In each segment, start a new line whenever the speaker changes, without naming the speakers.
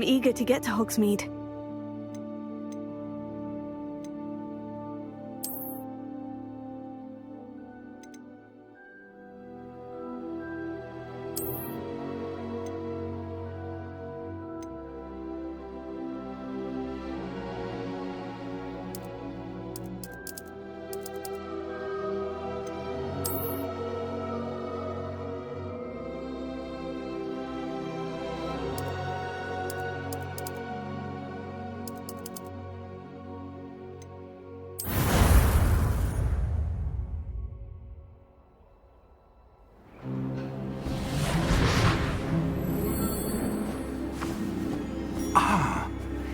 I'm eager to get to Hogsmeade.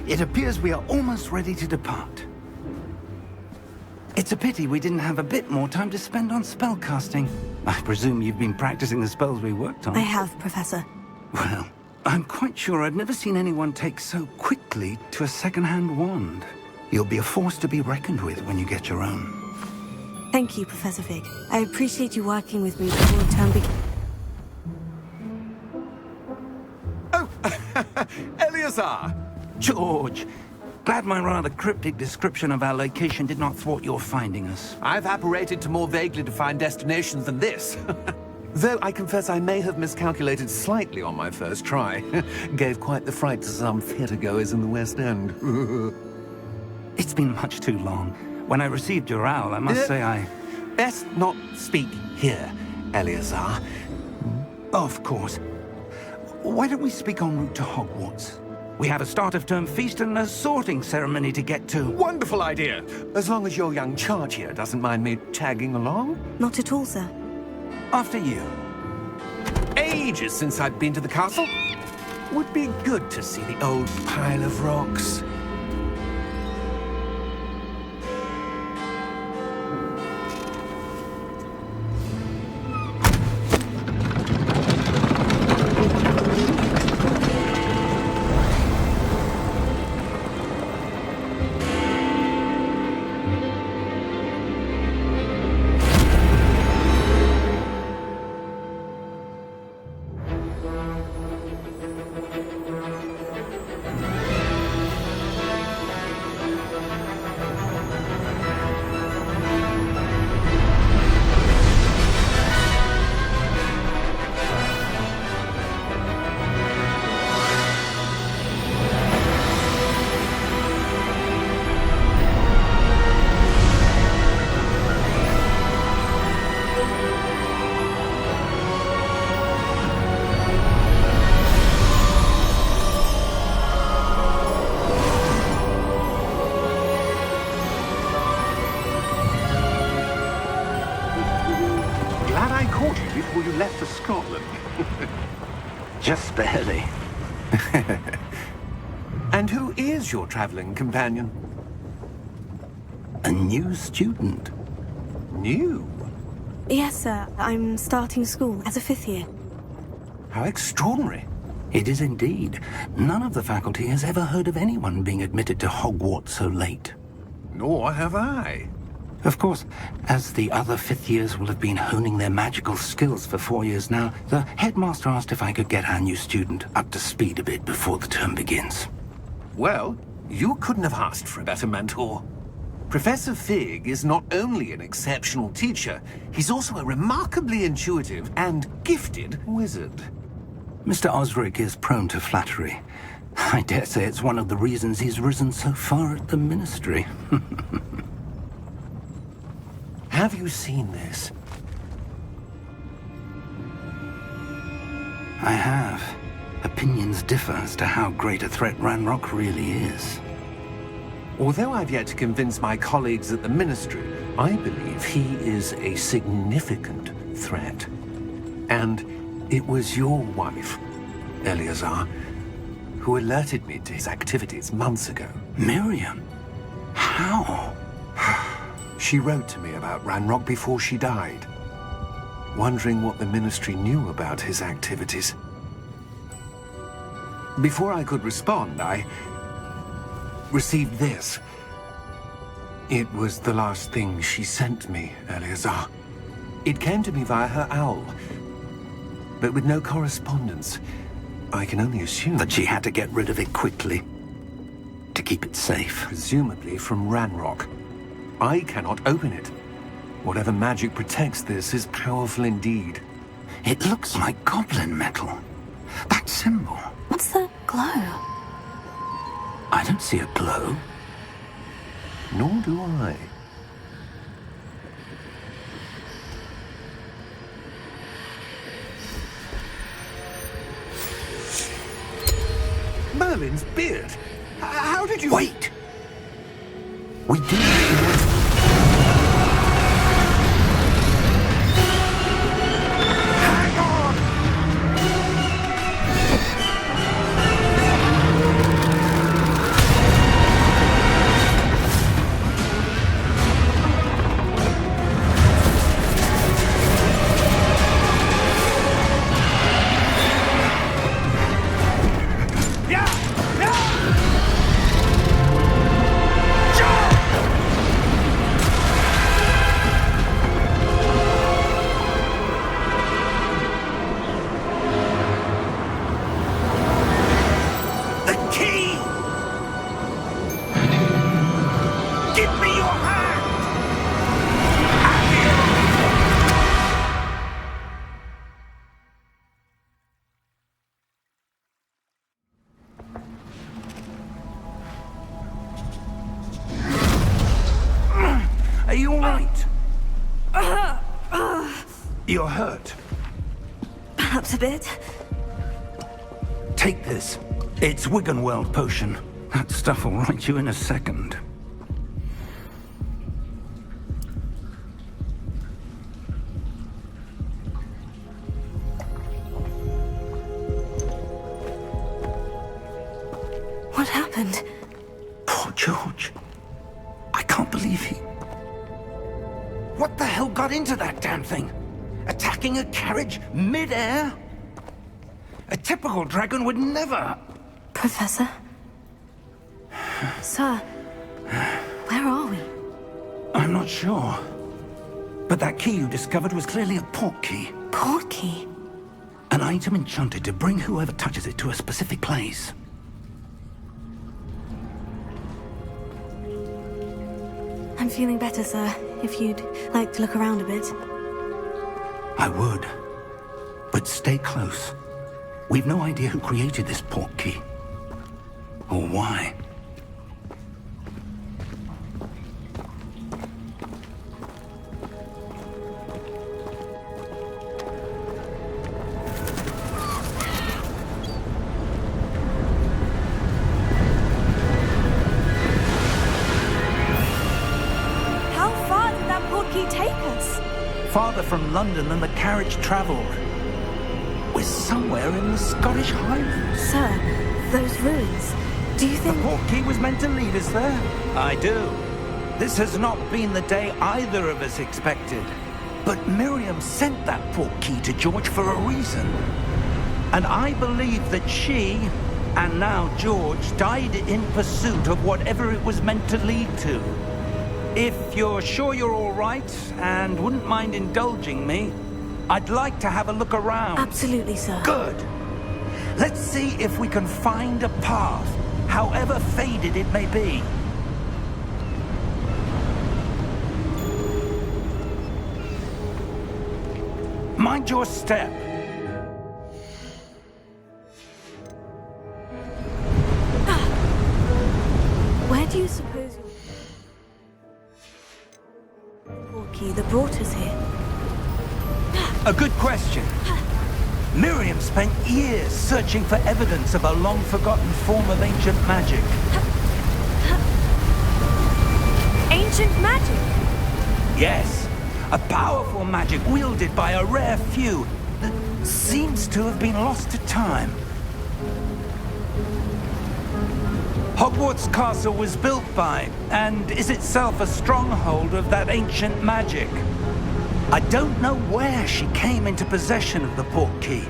It appears we are almost ready to depart. It's a pity we didn't have a bit more time to spend on spellcasting. I presume you've been practicing the spells we worked on.
I have, Professor.
Well, I'm quite sure I've never seen anyone take so quickly to a second-hand wand. You'll be a force to be reckoned with when you get your own.
Thank you, Professor Fig. I appreciate you working with me before the term begins.
Oh, Eleazar!
George, glad my rather cryptic description of our location did not thwart your finding us.
I've apparated to more vaguely defined destinations than this. Though I confess I may have miscalculated slightly on my first try. Gave quite the fright to some theatre-goers in the West End.
It's been much too long. When I received your owl, I must say I...
Best not speak here, Eleazar.
Of course. Why don't we speak en route to Hogwarts? We have a start-of-term feast and a sorting ceremony to get to.
Wonderful idea! As long as your young charge here doesn't mind me tagging along.
Not at all, sir.
After you.
Ages since I've been to the castle. Would be good to see the old pile of rocks.
Before you left for Scotland. Just barely.
And who is your traveling companion?
A new student.
New?
Yes, sir. I'm starting school as a 5th year.
How extraordinary.
It is indeed. None of the faculty has ever heard of anyone being admitted to Hogwarts so late.
Nor have I.
Of course, as the other 5th years will have been honing their magical skills for 4 years now, the headmaster asked if I could get our new student up to speed a bit before the term begins.
Well, you couldn't have asked for a better mentor. Professor Fig is not only an exceptional teacher, he's also a remarkably intuitive and gifted wizard.
Mr. Osric is prone to flattery. I dare say it's one of the reasons he's risen so far at the Ministry.
Have you seen this?
I have. Opinions differ as to how great a threat Ranrock really is.
Although I've yet to convince my colleagues at the Ministry, I believe he is a significant threat. And it was your wife, Eleazar, who alerted me to his activities months ago.
Miriam? How?
She wrote to me about Ranrock before she died, wondering what the Ministry knew about his activities. Before I could respond, I received this. It was the last thing she sent me, Eleazar. It came to me via her owl, but with no correspondence. I can only assume
That she had to get rid of it quickly. To keep it safe.
presumably from Ranrock. I cannot open it. Whatever magic protects this is powerful indeed.
It looks like goblin metal. That symbol.
What's the glow?
I don't see a glow.
Nor do I. Merlin's beard. How did you...
Wait! We do.
Hang on! Yeah! Yeah! The key! Give me your hand! Are you all right? You're hurt.
Perhaps a bit.
Take this. It's Wiggenweld potion. That stuff will right you in a second.
What happened?
Poor George. I can't believe he... What the hell got into that damn thing? Attacking a carriage mid-air? A typical dragon would never...
Professor? Sir, where are we?
I'm not sure. But that key you discovered was clearly a port key.
Port key?
An item enchanted to bring whoever touches it to a specific place.
I'm feeling better, sir. If you'd like to look around a bit.
I would. But stay close. We've no idea who created this port key. Or why.
How far did that port key take us?
Farther from London than the carriage travelled. We're somewhere in the Scottish Highlands.
Sir, those ruins. Do you
The
think...
port key was meant to lead us there? I do. This has not been the day either of us expected. But Miriam sent that port key to George for a reason. And I believe that she, and now George, died in pursuit of whatever it was meant to lead to. If you're sure you're all right, and wouldn't mind indulging me, I'd like to have a look around.
Absolutely, sir.
Good. Let's see if we can find a path, however faded it may be. Mind your step.
Where do you suppose your port key that brought us here?
A good question. Miriam spent years searching for evidence of a long-forgotten form of ancient magic.
Ancient magic?
Yes, a powerful magic wielded by a rare few that seems to have been lost to time. Hogwarts Castle was built by, and is itself a stronghold of that ancient magic. I don't know where she came into possession of the port key,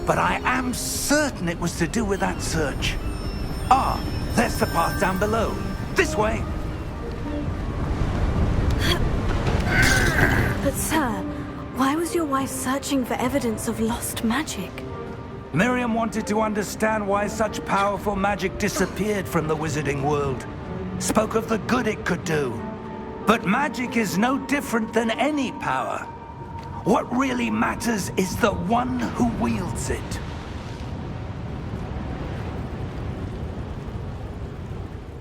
but I am certain it was to do with that search. Ah, there's the path down below. This way.
But sir, why was your wife searching for evidence of lost magic?
Miriam wanted to understand why such powerful magic disappeared from the wizarding world. Spoke of the good it could do. But magic is no different than any power. What really matters is the one who wields it.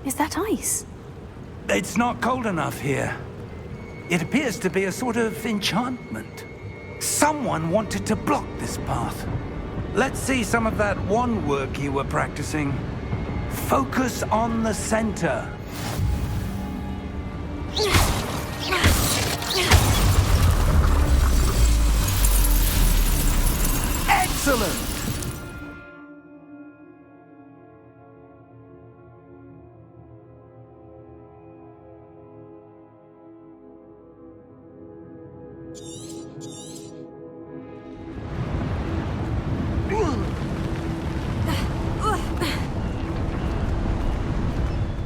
Is that ice?
It's not cold enough here. It appears to be a sort of enchantment. Someone wanted to block this path. Let's see some of that wand work you were practicing. Focus on the center. Excellent!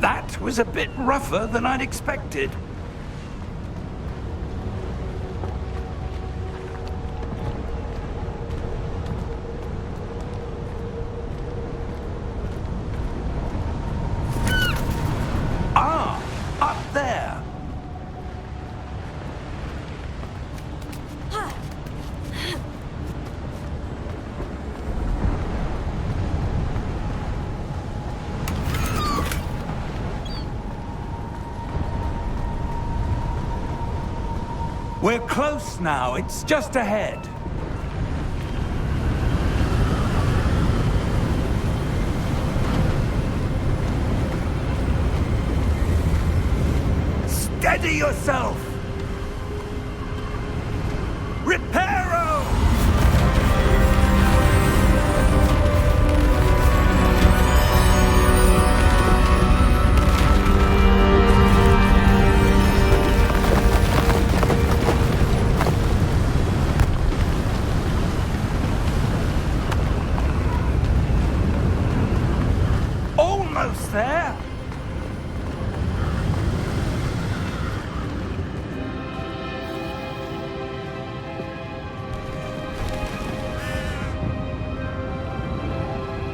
That was a bit rougher than I'd expected. Ah, up there. We're close now. It's just ahead. Steady yourself! Reparo! Almost there!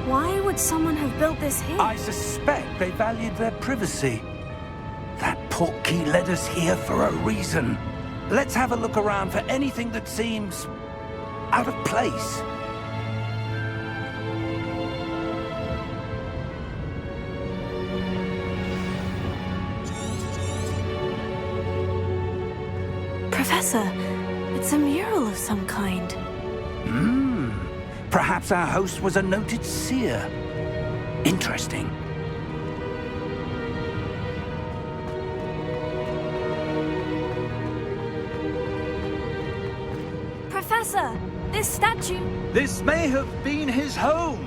Why would someone have built this here?
I suspect they valued their privacy. That portkey led us here for a reason. Let's have a look around for anything that seems out of place.
Professor, it's a mural of some kind.
Perhaps our host was a noted seer. Interesting.
Professor, this statue...
This may have been his home.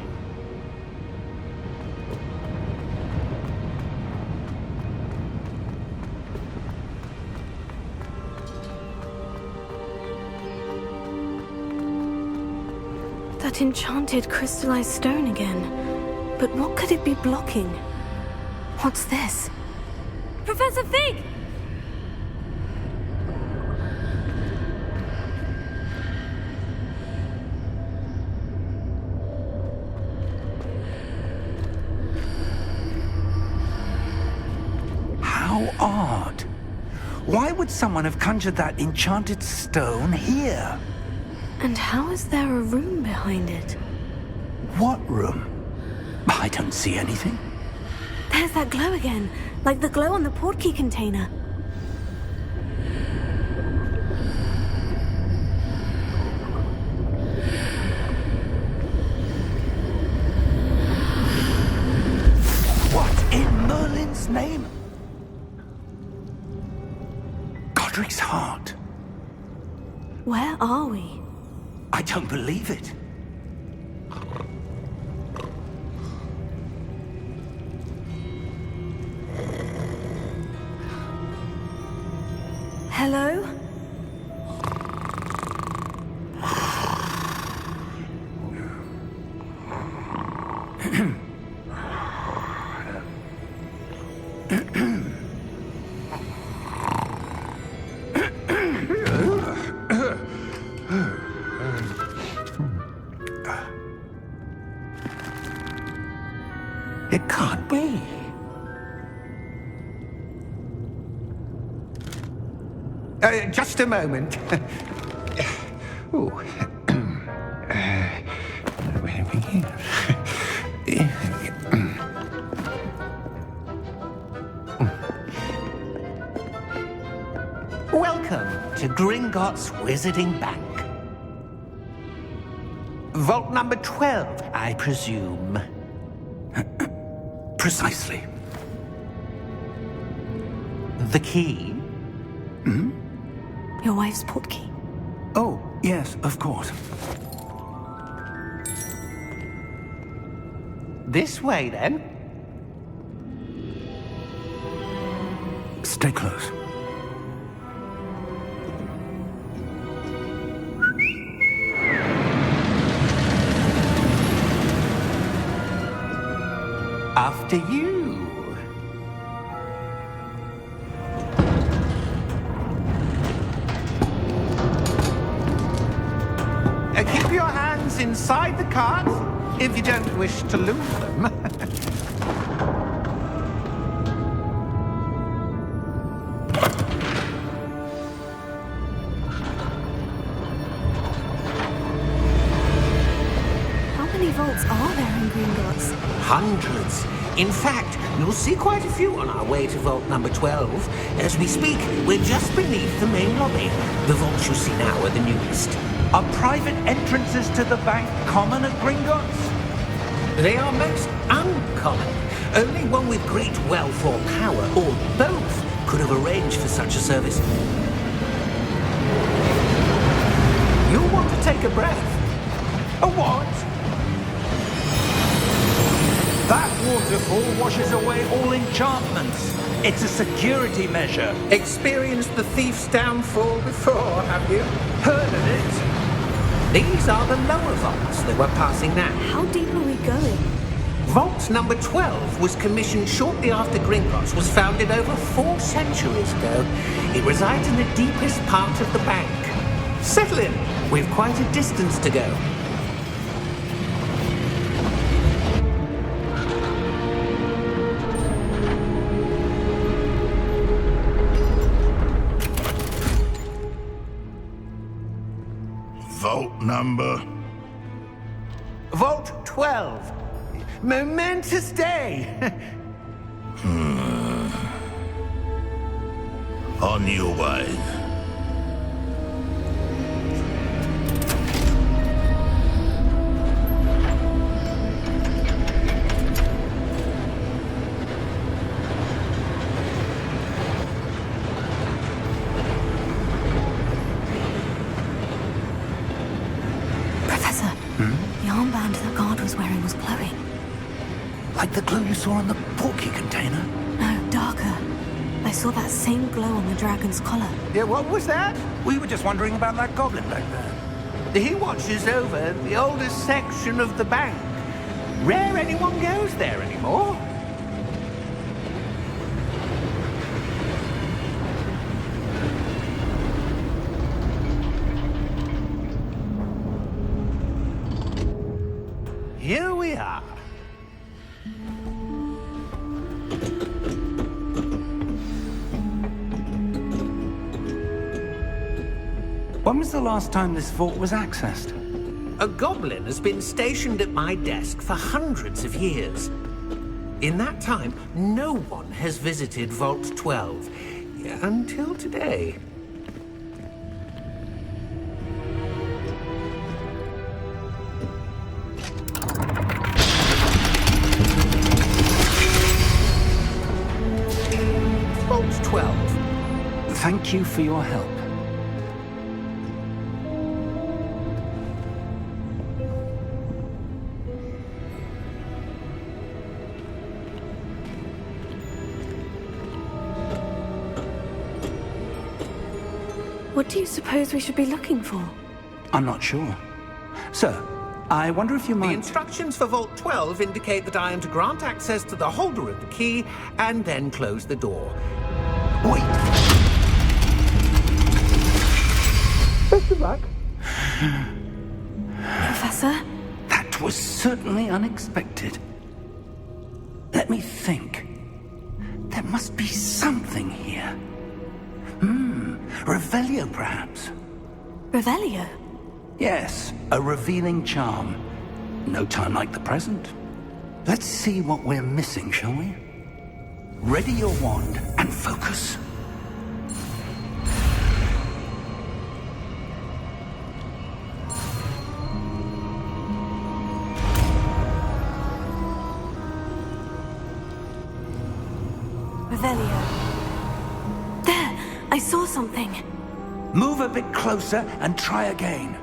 That enchanted crystallized stone again. But what could it be blocking? What's this? Professor Fig!
How odd. Why would someone have conjured that enchanted stone here?
And how is there a room behind it?
What room? I don't see anything.
There's that glow again, like the glow on the portkey container.
What in Merlin's name? Godric's heart.
Where are we?
I don't believe it.
Hello?
It can't be.
Just a moment. Ooh. Where are we here? Welcome to Gringotts Wizarding Bank. Vault number 12, I presume.
Precisely.
The key?
Your wife's portkey.
Oh, yes, of course.
This way, then.
Stay close.
After you. Keep your hands inside the cart if you don't wish to lose them.
How many vaults are there in Gringotts?
Hundreds. In fact, you'll see quite a few on our way to vault number 12. As we speak, we're just beneath the main lobby. The vaults you see now are the newest.
Are private entrances to the bank common at Gringotts?
They are most uncommon. Only one with great wealth or power, or both, could have arranged for such a service. You'll want to take a breath.
A what? That waterfall washes away all enchantments. It's a security measure.
Experienced the thief's downfall before, have you?
Heard of it?
These are the lower vaults that we're passing now.
How deep are we going?
Vault number 12 was commissioned shortly after Gringotts was founded over 4 centuries ago. It resides in the deepest part of the bank. Settle in. We've quite a distance to go.
Vault number?
Vault 12. Momentous day.
On your way.
Professor, the armband that guard was wearing was glowing.
Like the glow you saw on the portkey container?
No, darker. I saw that same glow on the dragon's collar.
Yeah, what was that?
We were just wondering about that goblin back there.
He watches over the oldest section of the bank. Rare anyone goes there anymore. Here we are.
When was the last time this vault was accessed?
A goblin has been stationed at my desk for hundreds of years. In that time, no one has visited Vault 12. Until today. Vault 12.
Thank you for your help.
What do you suppose we should be looking for?
I'm not sure. Sir, I wonder if you
The
might...
instructions for Vault 12 indicate that I am to grant access to the holder of the key and then close the door.
Wait!
Best of luck.
Professor?
That was certainly unexpected. Let me think. There must be something here. Revelio, perhaps?
Revelio?
Yes, a revealing charm. No time like the present. Let's see what we're missing, shall we? Ready your wand and focus.
Revelio. There! I saw something.
Move a bit closer and try again.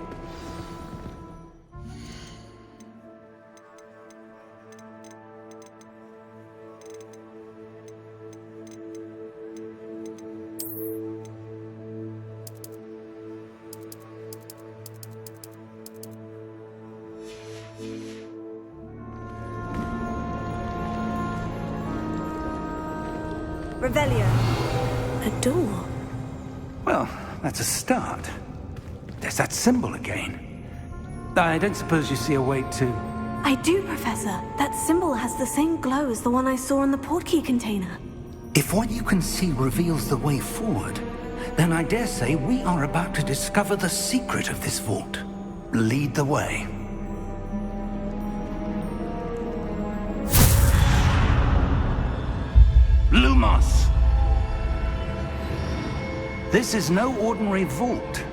Revelio. A door.
Well, that's a start. There's that symbol again. I don't suppose you see a way to...
I do, Professor. That symbol has the same glow as the one I saw in the portkey container.
If what you can see reveals the way forward, then I dare say we are about to discover the secret of this vault. Lead the way. Lumos! This is no ordinary vault.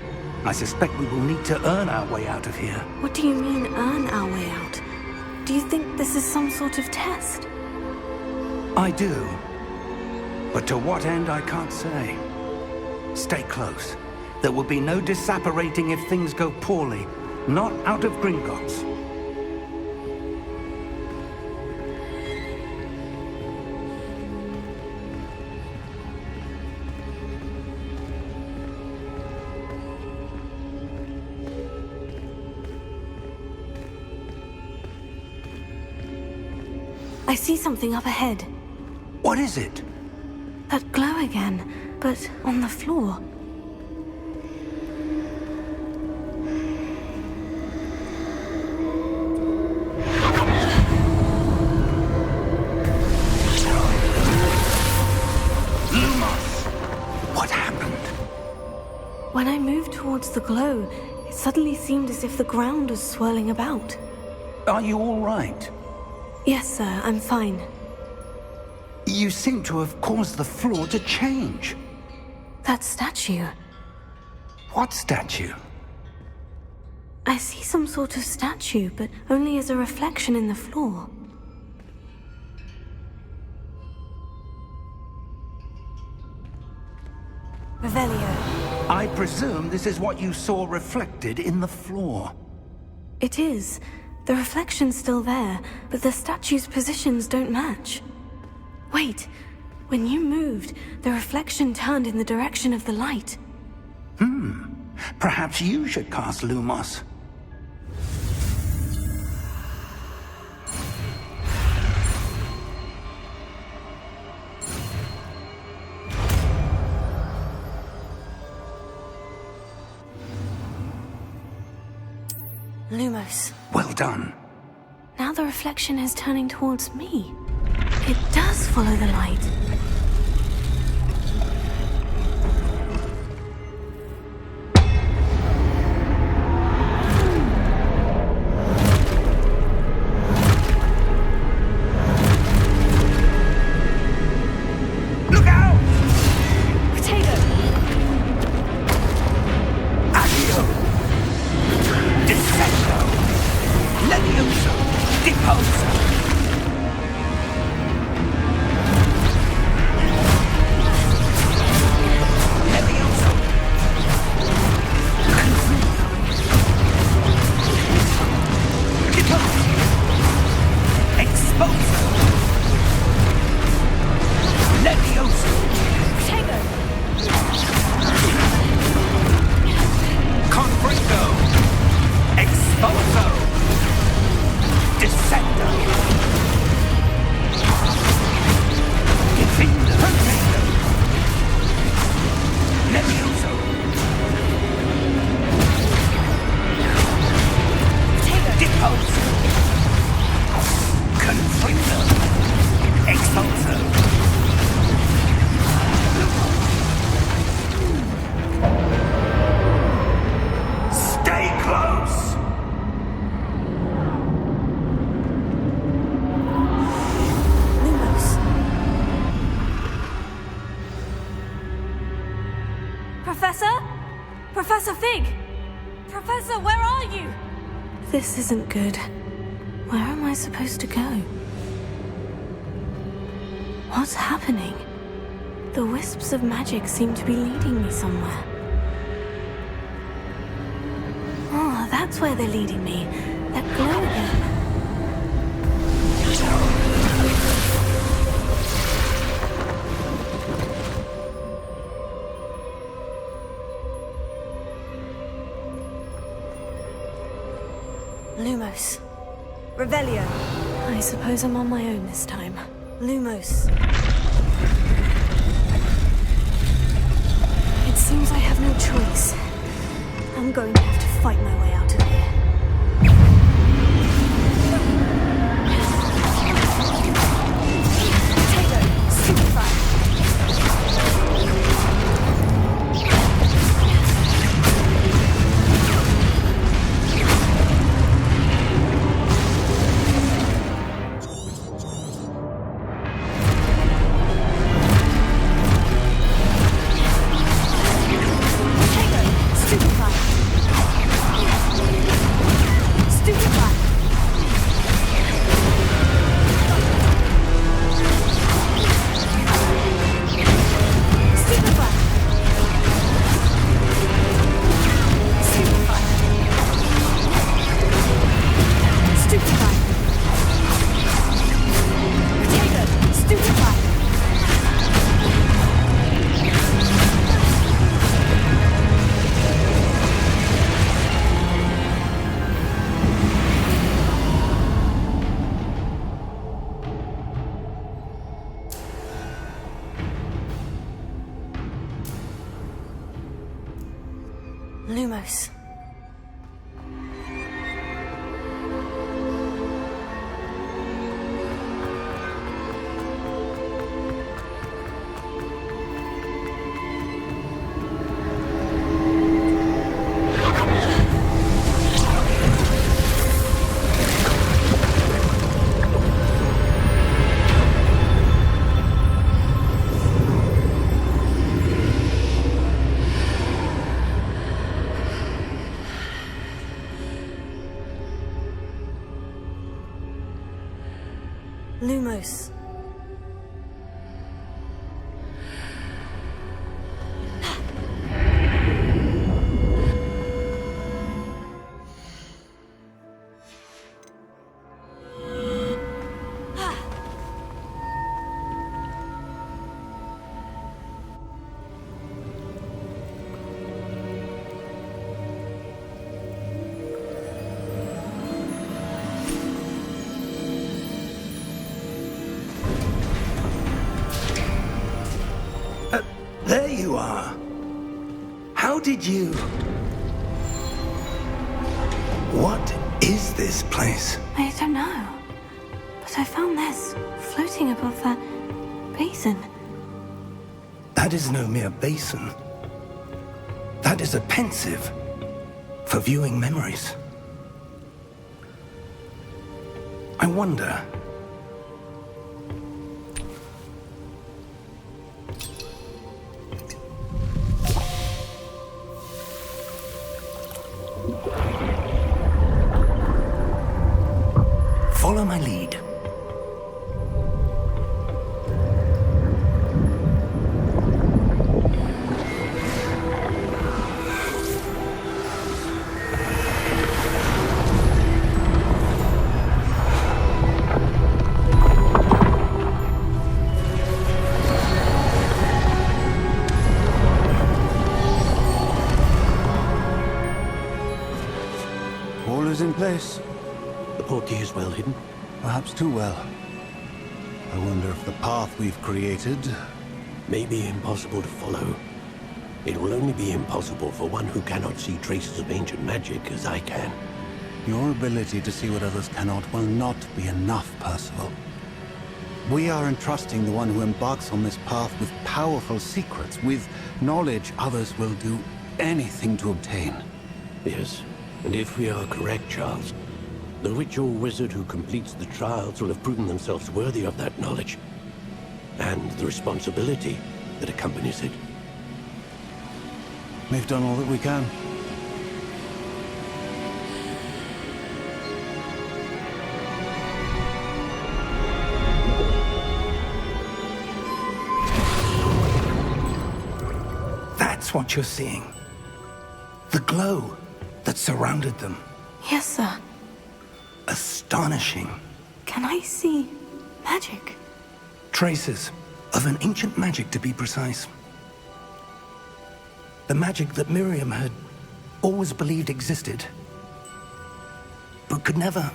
I suspect we will need to earn our way out of here.
What do you mean, earn our way out? Do you think this is some sort of test?
I do. But to what end, I can't say. Stay close. There will be no disapparating if things go poorly. Not out of Gringotts.
I see something up ahead.
What is it?
That glow again, but on the floor.
Lumos! What happened?
When I moved towards the glow, it suddenly seemed as if the ground was swirling about.
Are you all right?
Yes, sir, I'm fine.
You seem to have caused the floor to change.
That statue.
What statue?
I see some sort of statue, but only as a reflection in the floor. Revelio.
I presume this is what you saw reflected in the floor.
It is. The reflection's still there, but the statue's positions don't match. Wait. When you moved, the reflection turned in the direction of the light.
Perhaps you should cast Lumos.
Lumos.
Well done.
Now the reflection is turning towards me. It does follow the light.
Look out!
Potato!
Accio! Descendo! Levioso! Deposo!
Professor? Professor Fig! Professor, where are you? This isn't good. Where am I supposed to go? What's happening? The wisps of magic seem to be leading me somewhere. Oh, that's where they're leading me. That glow again. Lumos. Revelio. I suppose I'm on my own this time. Lumos. It seems I have no choice. I'm going to have to fight my way out of here. Potato. Stupefy. Lumos. Lumos.
There you are. How did you... What is this place?
I don't know. But I found this floating above that basin.
That is no mere basin. That is a pensive for viewing memories. I wonder... Follow my lead.
All is in place.
The portkey is well hidden.
Perhaps too well. I wonder if the path we've created...
May be impossible to follow. It will only be impossible for one who cannot see traces of ancient magic as I can.
Your ability to see what others cannot will not be enough, Percival. We are entrusting the one who embarks on this path with powerful secrets, with knowledge others will do anything to obtain.
Yes, and if we are correct, Charles, the witch or wizard who completes the trials will have proven themselves worthy of that knowledge, and the responsibility that accompanies it.
We've done all that we can.
That's what you're seeing. The glow that surrounded them.
Yes, sir.
Astonishing.
Can I see magic?
Traces of an ancient magic, to be precise. The magic that Miriam had always believed existed, but could never.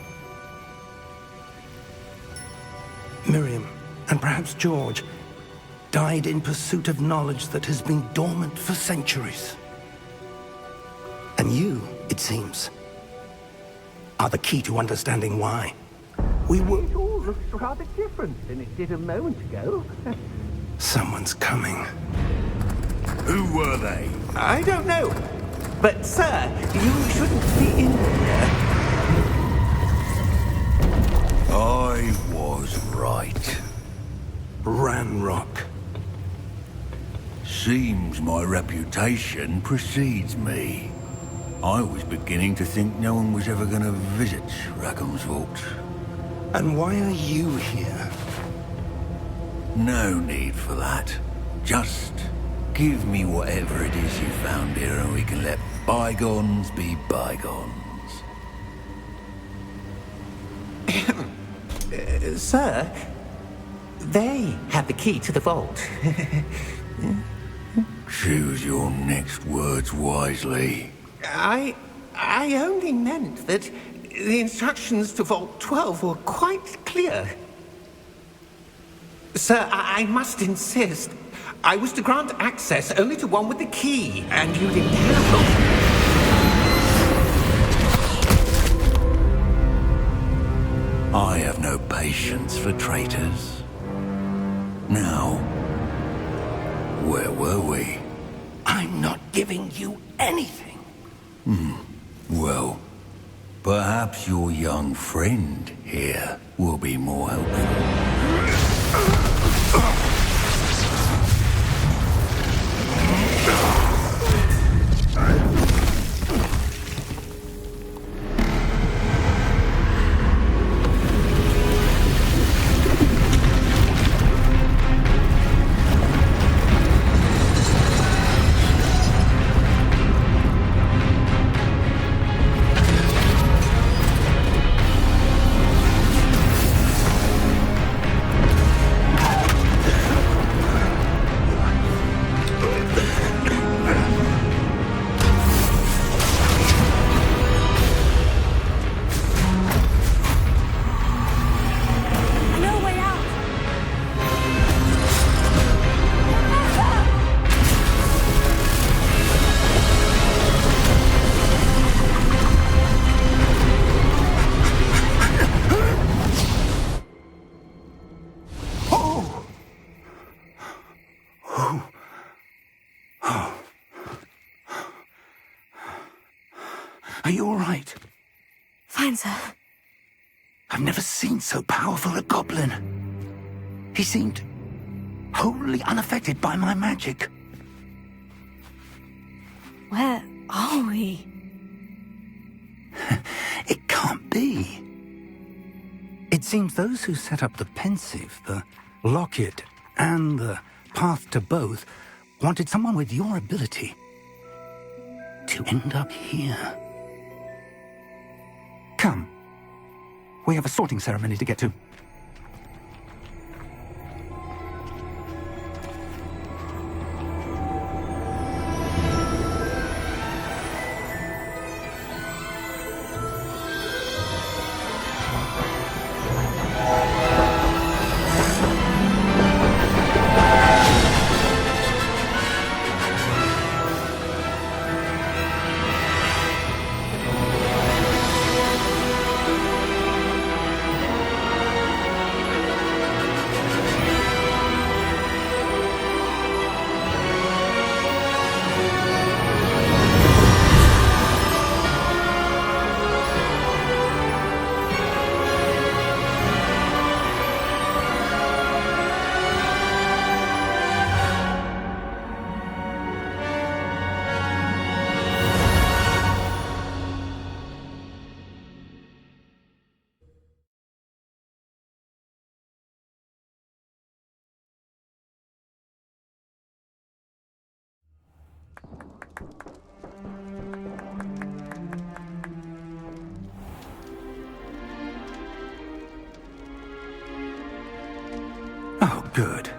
Miriam, and perhaps George, died in pursuit of knowledge that has been dormant for centuries. And you, it seems, are the key to understanding why.
It all looks rather different than it did a moment ago.
Someone's coming.
Who were they?
I don't know. But, sir, you shouldn't be in here.
I was right.
Ranrock.
Seems my reputation precedes me. I was beginning to think no one was ever going to visit Rackham's vault.
And why are you here?
No need for that. Just give me whatever it is you found here and we can let bygones be bygones.
Sir, they have the key to the vault.
Choose your next words wisely.
I only meant that the instructions to Vault 12 were quite clear. Sir, I must insist. I was to grant access only to one with the key, and you didn't have them.
I have no patience for traitors. Now, where were we?
I'm not giving you anything.
Well, perhaps your young friend here will be more helpful.
No way out!
Are you all right?
Fine, sir.
I've never seen so powerful a goblin. He seemed wholly unaffected by my magic.
Where are we?
It can't be. It seems those who set up the pensive, the locket, and the path to both wanted someone with your ability to end up here. Come. We have a sorting ceremony to get to. Oh, good.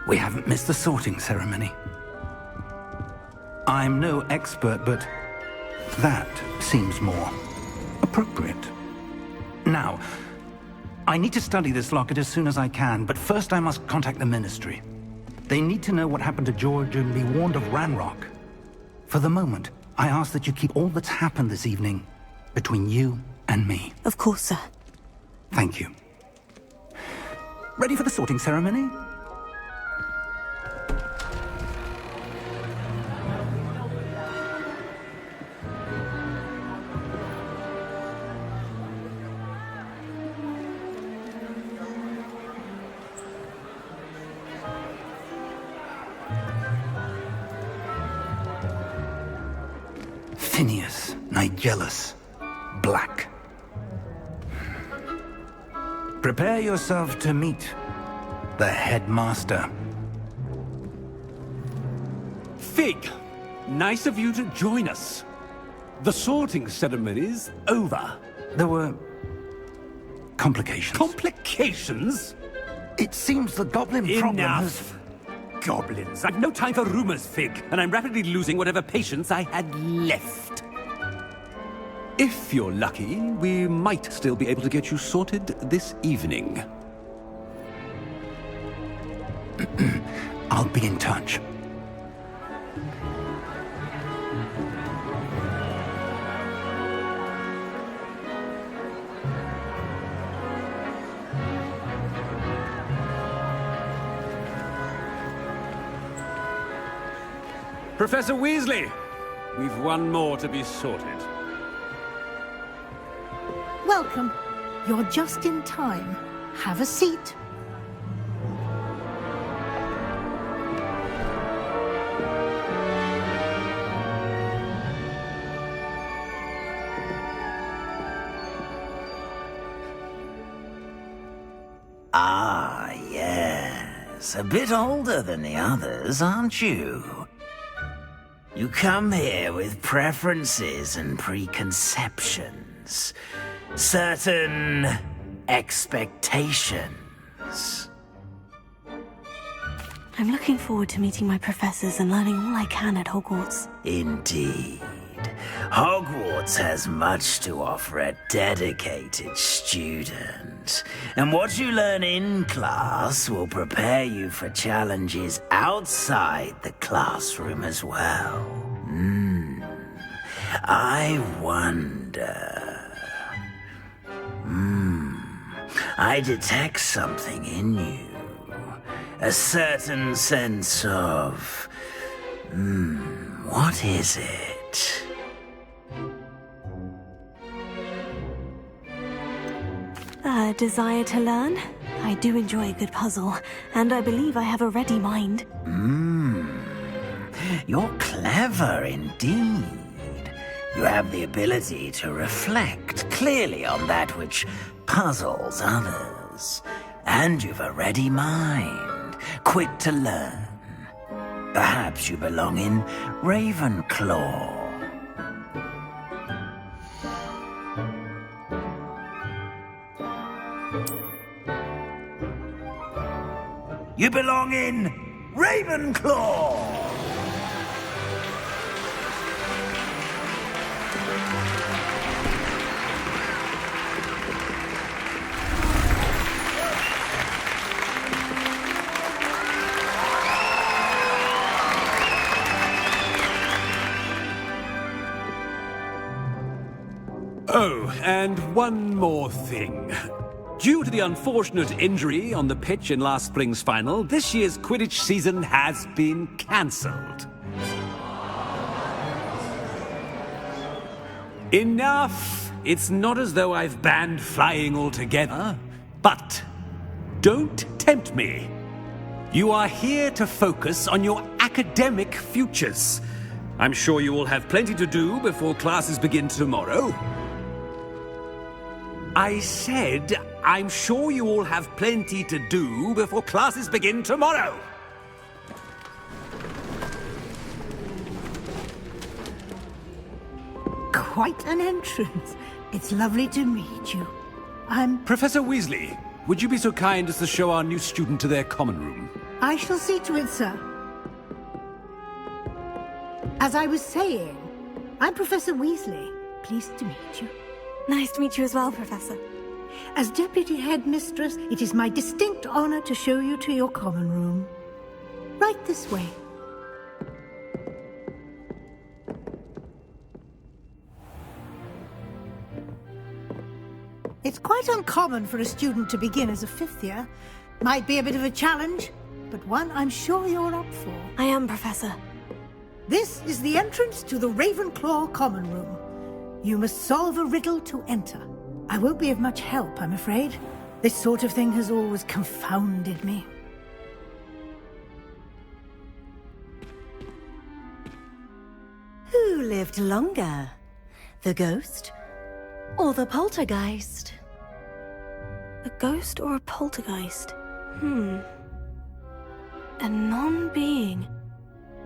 We haven't missed the sorting ceremony. I'm no expert, but that seems more appropriate. Now, I need to study this locket as soon as I can, but first I must contact the Ministry. They need to know what happened to George and be warned of Ranrock. For the moment, I ask that you keep all that's happened this evening between you and me.
Of course, sir.
Thank you. Ready for the sorting ceremony? Phineas, Nigellus, Black. Prepare yourself to meet the headmaster.
Fig, nice of you to join us. The sorting ceremony's over.
There were complications.
Complications?
It seems the goblin problem has...
Enough! Goblins. I've no time for rumors, Fig, and I'm rapidly losing whatever patience I had left. If you're lucky, we might still be able to get you sorted this evening.
I'll be in touch.
Professor Weasley, we've one more to be sorted.
Welcome. You're just in time. Have a seat.
Ah, yes. A bit older than the others, aren't you? You come here with preferences and preconceptions. Certain expectations.
I'm looking forward to meeting my professors and learning all I can at Hogwarts.
Indeed. Hogwarts has much to offer a dedicated student. And what you learn in class will prepare you for challenges outside the classroom as well. I wonder... I detect something in you. A certain sense of... what is it?
A desire to learn? I do enjoy a good puzzle, and I believe I have a ready mind.
You're clever indeed. You have the ability to reflect clearly on that which puzzles others. And you've a ready mind, quick to learn. Perhaps you belong in Ravenclaw. You belong in Ravenclaw!
Oh, and one more thing. Due to the unfortunate injury on the pitch in last spring's final, this year's Quidditch season has been cancelled. Enough! It's not as though I've banned flying altogether, but don't tempt me. You are here to focus on your academic futures. I'm sure you will have plenty to do before classes begin tomorrow. I said, I'm sure you all have plenty to do before classes begin tomorrow.
Quite an entrance. It's lovely to meet you. I'm...
Professor Weasley, would you be so kind as to show our new student to their common room?
I shall see to it, sir. As I was saying, I'm Professor Weasley. Pleased to meet you.
Nice to meet you as well, Professor.
As Deputy Headmistress, it is my distinct honor to show you to your common room. Right this way. It's quite uncommon for a student to begin as a fifth year. Might be a bit of a challenge, but one I'm sure you're up for.
I am, Professor.
This is the entrance to the Ravenclaw common room. You must solve a riddle to enter. I won't be of much help, I'm afraid. This sort of thing has always confounded me.
Who lived longer? The ghost or the poltergeist?
A ghost or a poltergeist? A non-being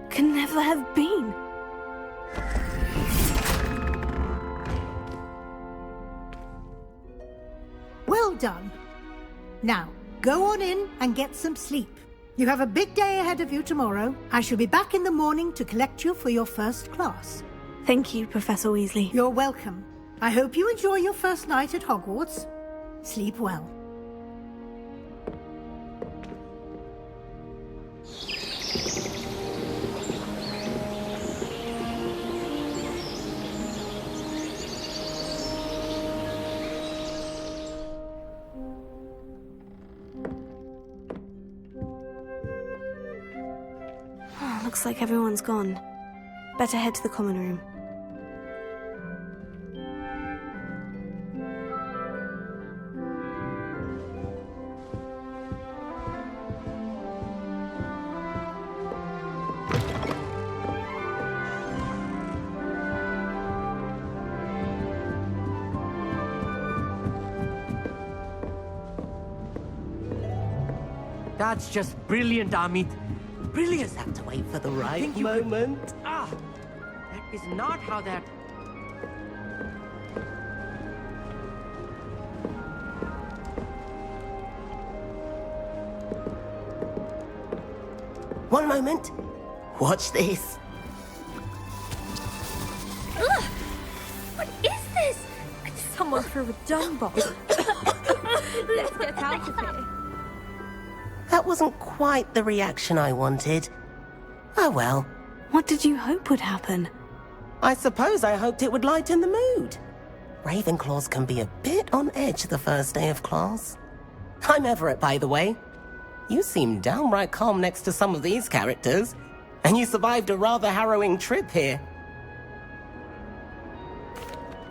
can never have been.
Well done. Now, go on in and get some sleep. You have a big day ahead of you tomorrow. I shall be back in the morning to collect you for your first class.
Thank you, Professor Weasley.
You're welcome. I hope you enjoy your first night at Hogwarts. Sleep well.
Looks like everyone's gone. Better head to the common room.
That's just brilliant, Amit. Brilliant. Have to wait for the right moment. Ah, that is not how that.
One moment. Watch this.
Ugh! What is this? Someone threw a dung bomb. Let's get out of here.
That wasn't quite the reaction I wanted. Oh well.
What did you hope would happen?
I suppose I hoped it would lighten the mood. Ravenclaws can be a bit on edge the first day of class. I'm Everett, by the way. You seem downright calm next to some of these characters, and you survived a rather harrowing trip here.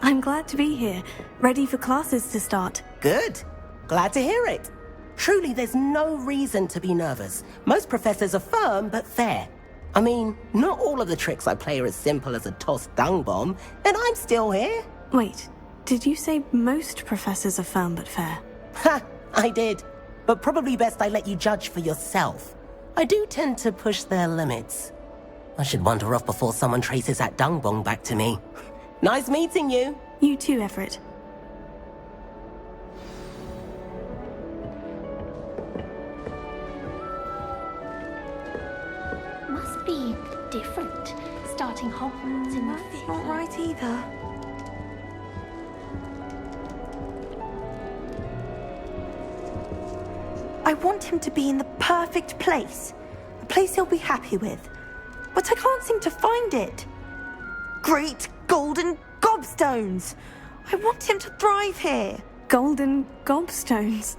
I'm glad to be here, ready for classes to start.
Good. Glad to hear it. Truly, there's no reason to be nervous. Most professors are firm but fair. I mean, not all of the tricks I play are as simple as a tossed dung bomb, and I'm still here.
Wait, did you say most professors are firm but fair?
Ha! I did. But probably best I let you judge for yourself. I do tend to push their limits. I should wander off before someone traces that dung bomb back to me. Nice meeting you.
You too, Everett.
Must be different, starting Hogwarts in the
That's not right either.
I want him to be in the perfect place. A place he'll be happy with. But I can't seem to find it. Great golden gobstones! I want him to thrive here.
Golden gobstones?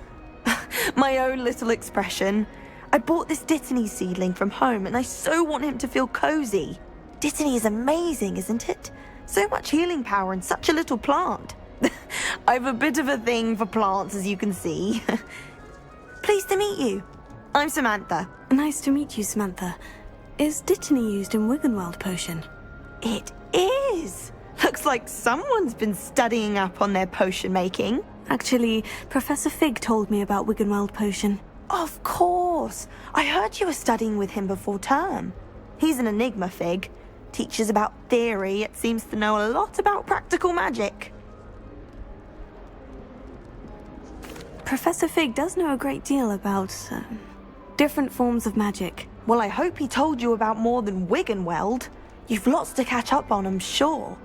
My own little expression. I bought this Dittany seedling from home and I so want him to feel cozy. Dittany is amazing, isn't it? So much healing power in such a little plant. I've a bit of a thing for plants, as you can see. Pleased to meet you. I'm Samantha.
Nice to meet you, Samantha. Is Dittany used in Wiggenweld potion?
It is. Looks like someone's been studying up on their potion making.
Actually, Professor Fig told me about Wiggenweld potion.
Of course. I heard you were studying with him before term. He's an enigma, Fig. Teaches about theory, yet seems to know a lot about practical magic.
Professor Fig does know a great deal about different forms of magic.
Well, I hope he told you about more than Wiggenweld. You've lots to catch up on, I'm sure.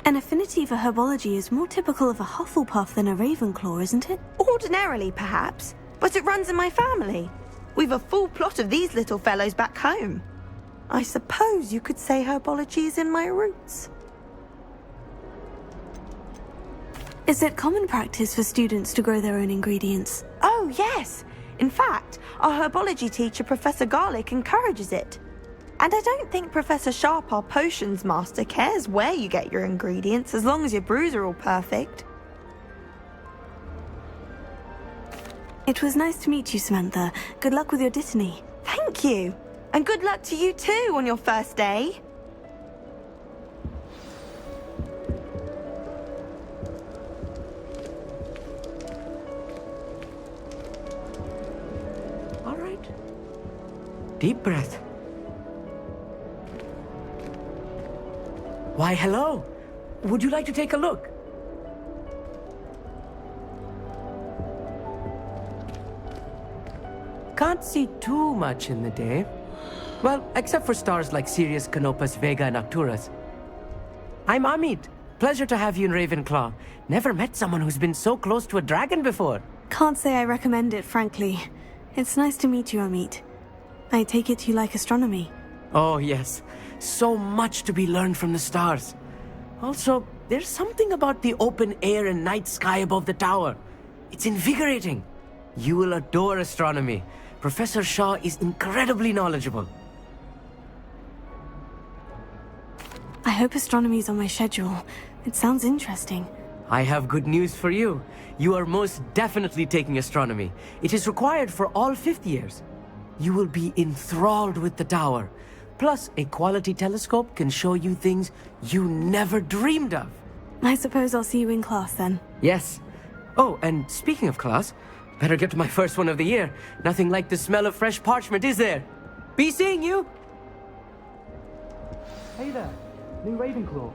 An affinity for herbology is more typical of a Hufflepuff than a Ravenclaw, isn't it?
Ordinarily, perhaps, but it runs in my family. We've a full plot of these little fellows back home. I suppose you could say herbology is in my roots.
Is it common practice for students to grow their own ingredients?
Oh, yes. In fact, our herbology teacher, Professor Garlick, encourages it. And I don't think Professor Sharp, our potions master, cares where you get your ingredients, as long as your brews are all perfect.
It was nice to meet you, Samantha. Good luck with your Dittany.
Thank you. And good luck to you too on your first day.
All right. Deep breath. Why, hello. Would you like to take a look? Can't see too much in the day. Well, except for stars like Sirius, Canopus, Vega, and Arcturus. I'm Amit. Pleasure to have you in Ravenclaw. Never met someone who's been so close to a dragon before.
Can't say I recommend it, frankly. It's nice to meet you, Amit. I take it you like astronomy.
Oh, yes. So much to be learned from the stars. Also, there's something about the open air and night sky above the tower. It's invigorating. You will adore astronomy. Professor Shaw is incredibly knowledgeable.
I hope astronomy's on my schedule. It sounds interesting.
I have good news for you. You are most definitely taking astronomy. It is required for all 5th years. You will be enthralled with the tower. Plus, a quality telescope can show you things you never dreamed of.
I suppose I'll see you in class then.
Yes. Oh, and speaking of class, better get to my first one of the year. Nothing like the smell of fresh parchment, is there? Be seeing you!
Hey there, new Ravenclaw.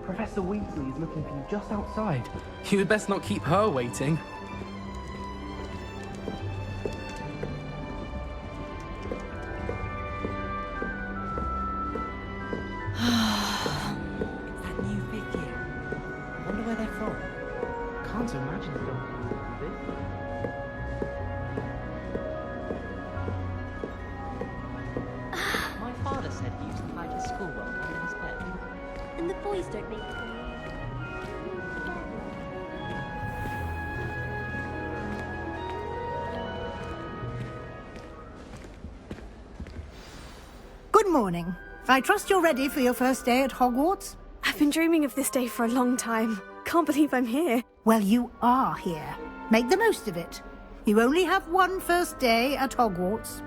Professor Weasley is looking for you just outside. You'd best not keep her waiting.
That new 5th year. Wonder where they're from.
Can't imagine they don't want this.
My father said he used to hide his schoolwork under his bed.
And the boys don't make it.
Good morning. I trust you're ready for your first day at Hogwarts?
I've been dreaming of this day for a long time. Can't believe I'm here.
Well, you are here. Make the most of it. You only have one first day at Hogwarts.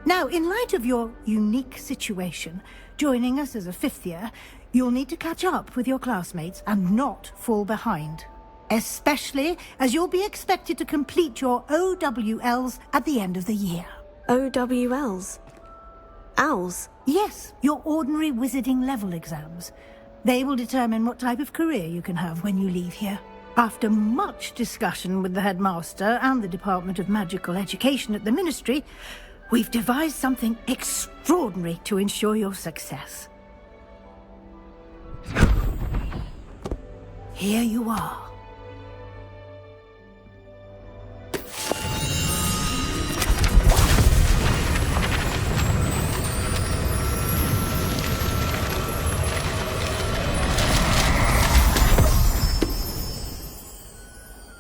Now, in light of your unique situation, joining us as a 5th year, you'll need to catch up with your classmates and not fall behind. Especially as you'll be expected to complete your OWLs at the end of the year.
OWLs? Owls?
Yes, your ordinary wizarding level exams. They will determine what type of career you can have when you leave here. After much discussion with the headmaster and the Department of Magical Education at the Ministry, we've devised something extraordinary to ensure your success. Here you are.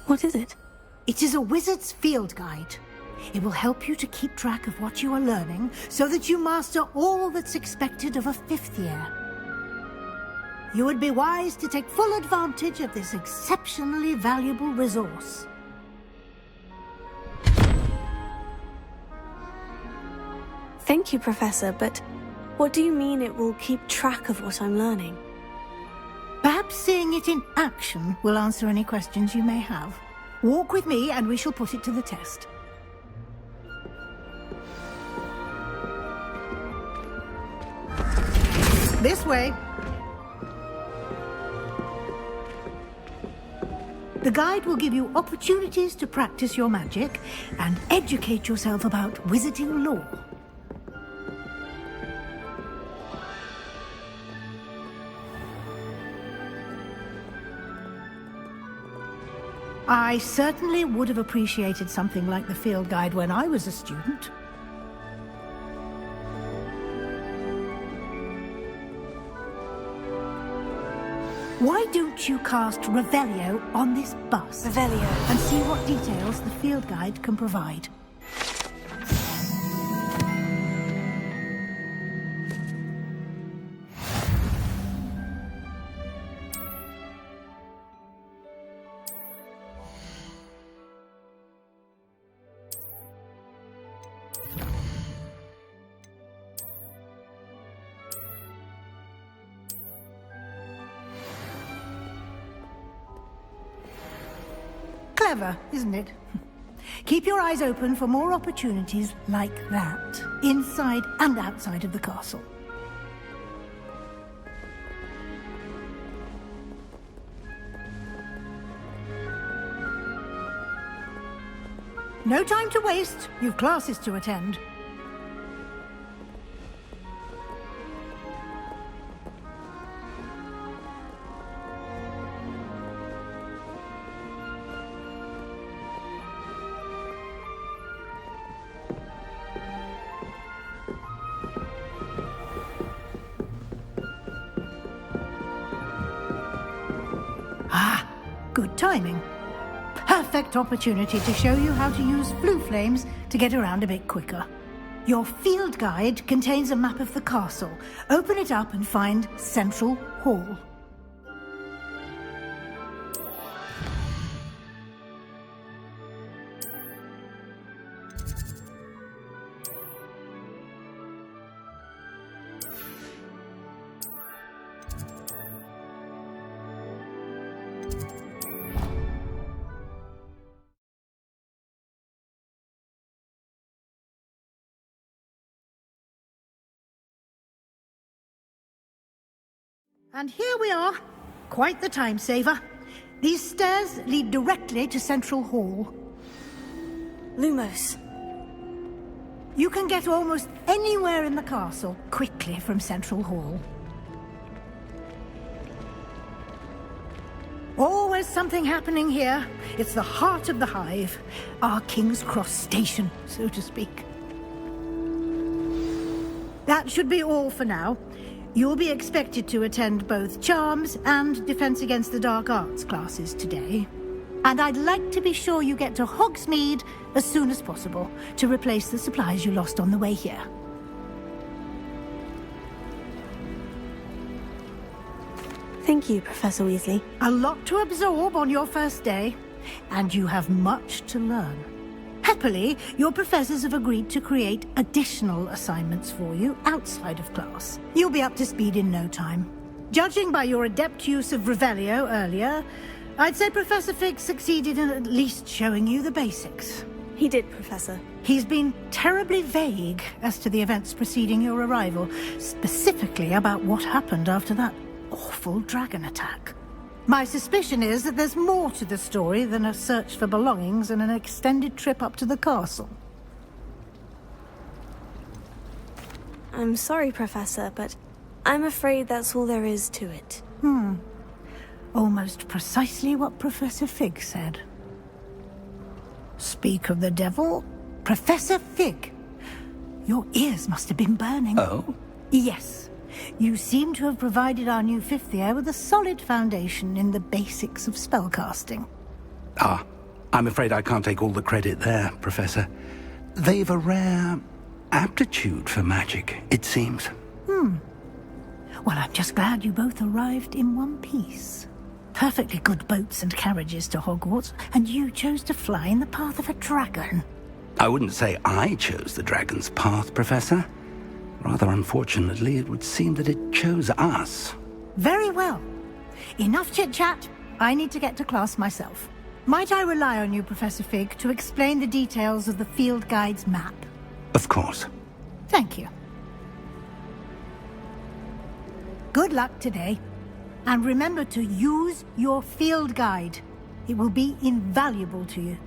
What is it?
It is a wizard's field guide. It will help you to keep track of what you are learning so that you master all that's expected of a 5th year. You would be wise to take full advantage of this exceptionally valuable resource.
Thank you, Professor, but what do you mean it will keep track of what I'm learning?
Perhaps seeing it in action will answer any questions you may have. Walk with me and we shall put it to the test. This way. The guide will give you opportunities to practice your magic and educate yourself about wizarding lore. I certainly would have appreciated something like the field guide when I was a student. Why don't you cast Revelio on this bus?
Revelio.
And see what details the field guide can provide. Clever, isn't it? Keep your eyes open for more opportunities like that, inside and outside of the castle. No time to waste. You've classes to attend. Good timing. Perfect opportunity to show you how to use blue flames to get around a bit quicker. Your field guide contains a map of the castle. Open it up and find Central Hall. And here we are. Quite the time saver. These stairs lead directly to Central Hall.
Lumos.
You can get almost anywhere in the castle quickly from Central Hall. Always something happening here. It's the heart of the hive. Our King's Cross station, so to speak. That should be all for now. You'll be expected to attend both Charms and Defense Against the Dark Arts classes today. And I'd like to be sure you get to Hogsmeade as soon as possible to replace the supplies you lost on the way here.
Thank you, Professor Weasley.
A lot to absorb on your first day, and you have much to learn. Happily, your professors have agreed to create additional assignments for you outside of class. You'll be up to speed in no time. Judging by your adept use of Revelio earlier, I'd say Professor Fig succeeded in at least showing you the basics.
He did, Professor.
He's been terribly vague as to the events preceding your arrival, specifically about what happened after that awful dragon attack. My suspicion is that there's more to the story than a search for belongings and an extended trip up to the castle.
I'm sorry, Professor, but I'm afraid that's all there is to it.
Almost precisely what Professor Fig said. Speak of the devil, Professor Fig. Your ears must have been burning.
Oh?
Yes. You seem to have provided our new fifth year with a solid foundation in the basics of spellcasting.
Ah, I'm afraid I can't take all the credit there, Professor. They've a rare aptitude for magic, it seems.
Well, I'm just glad you both arrived in one piece. Perfectly good boats and carriages to Hogwarts, and you chose to fly in the path of a dragon.
I wouldn't say I chose the dragon's path, Professor. Rather unfortunately, it would seem that it chose us.
Very well. Enough chit-chat. I need to get to class myself. Might I rely on you, Professor Fig, to explain the details of the field guide's map?
Of course.
Thank you. Good luck today. And remember to use your field guide. It will be invaluable to you.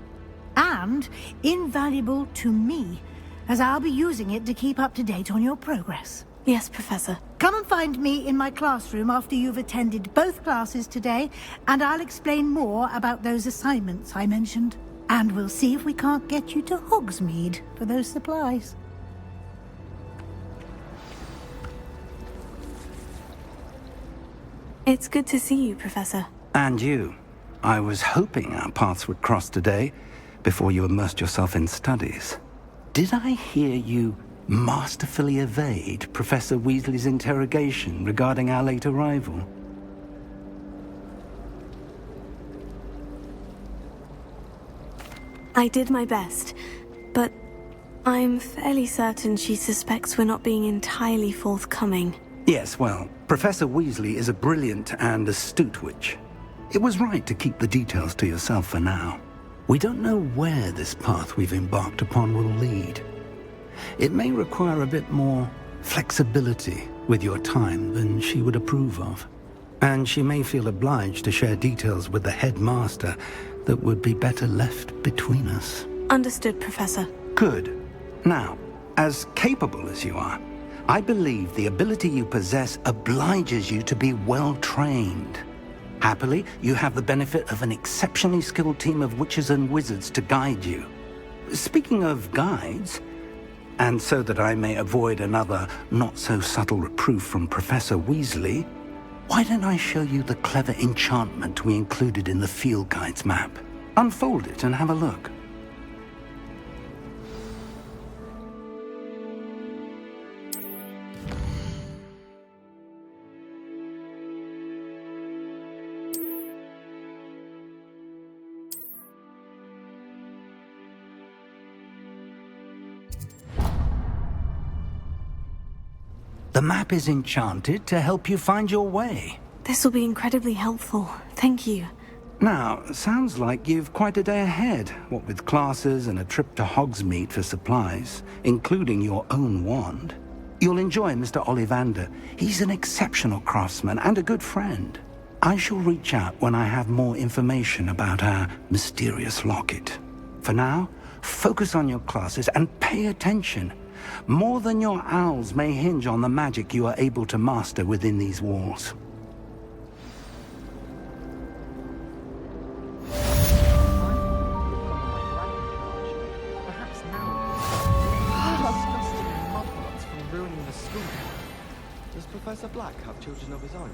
And invaluable to me, as I'll be using it to keep up to date on your progress.
Yes, Professor.
Come and find me in my classroom after you've attended both classes today, and I'll explain more about those assignments I mentioned. And we'll see if we can't get you to Hogsmeade for those supplies.
It's good to see you, Professor.
And you. I was hoping our paths would cross today, before you immersed yourself in studies. Did I hear you masterfully evade Professor Weasley's interrogation regarding our late arrival?
I did my best, but I'm fairly certain she suspects we're not being entirely forthcoming.
Yes, well, Professor Weasley is a brilliant and astute witch. It was right to keep the details to yourself for now. We don't know where this path we've embarked upon will lead. It may require a bit more flexibility with your time than she would approve of. And she may feel obliged to share details with the headmaster that would be better left between us.
Understood, Professor.
Good. Now, as capable as you are, I believe the ability you possess obliges you to be well trained. Happily, you have the benefit of an exceptionally skilled team of witches and wizards to guide you. Speaking of guides, and so that I may avoid another not-so-subtle reproof from Professor Weasley, why don't I show you the clever enchantment we included in the field guide's map? Unfold it and have a look. The map is enchanted to help you find your way.
This will be incredibly helpful. Thank you.
Now, sounds like you've quite a day ahead, what with classes and a trip to Hogsmeade for supplies, including your own wand. You'll enjoy Mr. Ollivander. He's an exceptional craftsman and a good friend. I shall reach out when I have more information about our mysterious locket. For now, focus on your classes and pay attention. More than your owls may hinge on the magic you are able to master within these walls.
Perhaps now disgusting mudblots from ruining the school.
Does Professor Black have children of his own?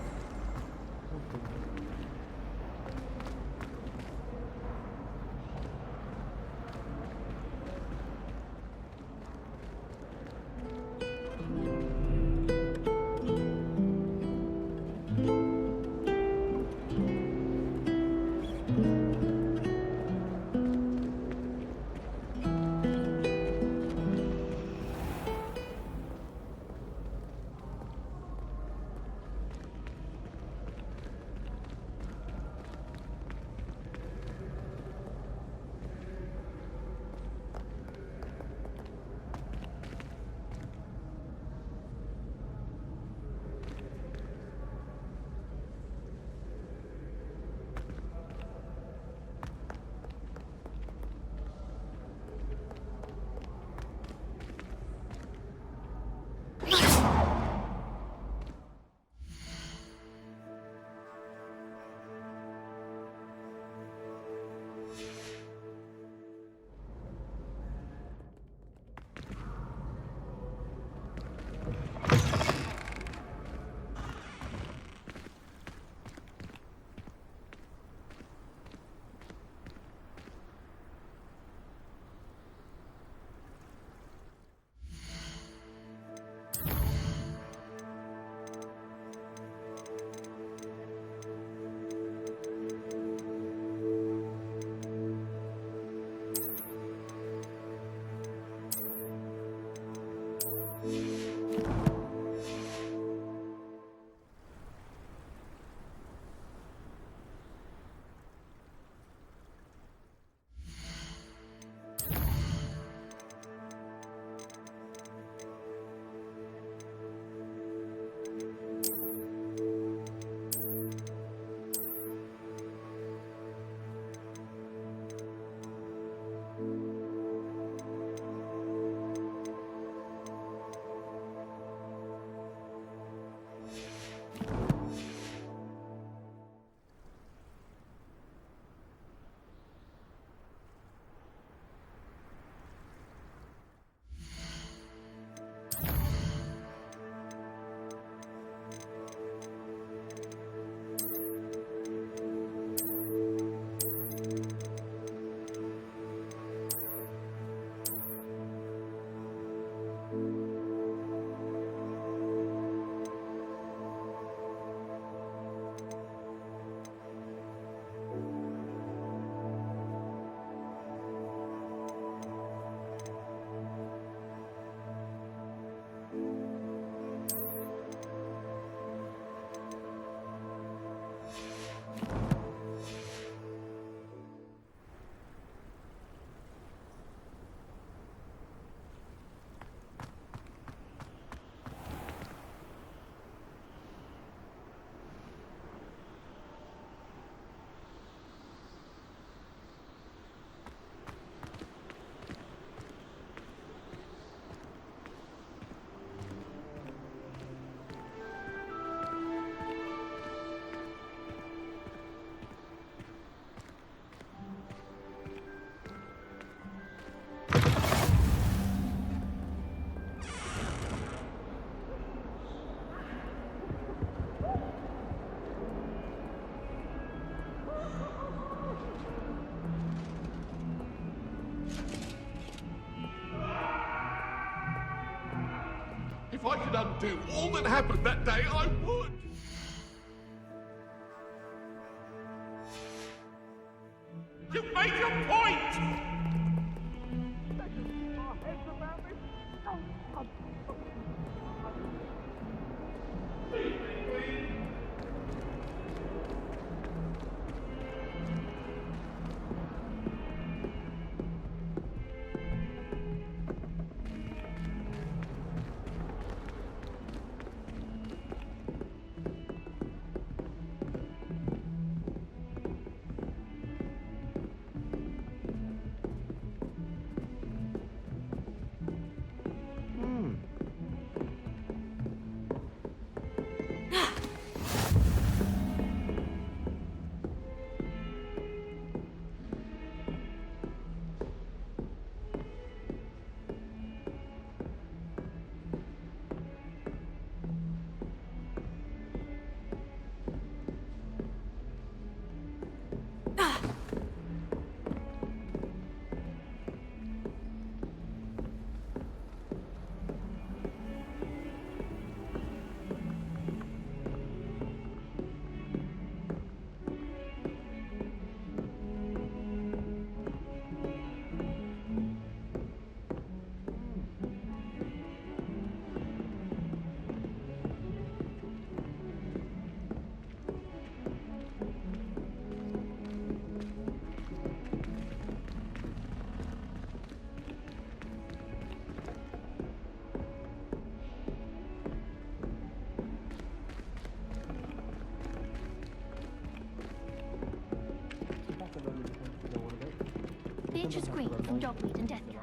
If I could undo all that happened that day, I would. You've made your point!
Beatrice Green from Dogmeat and Death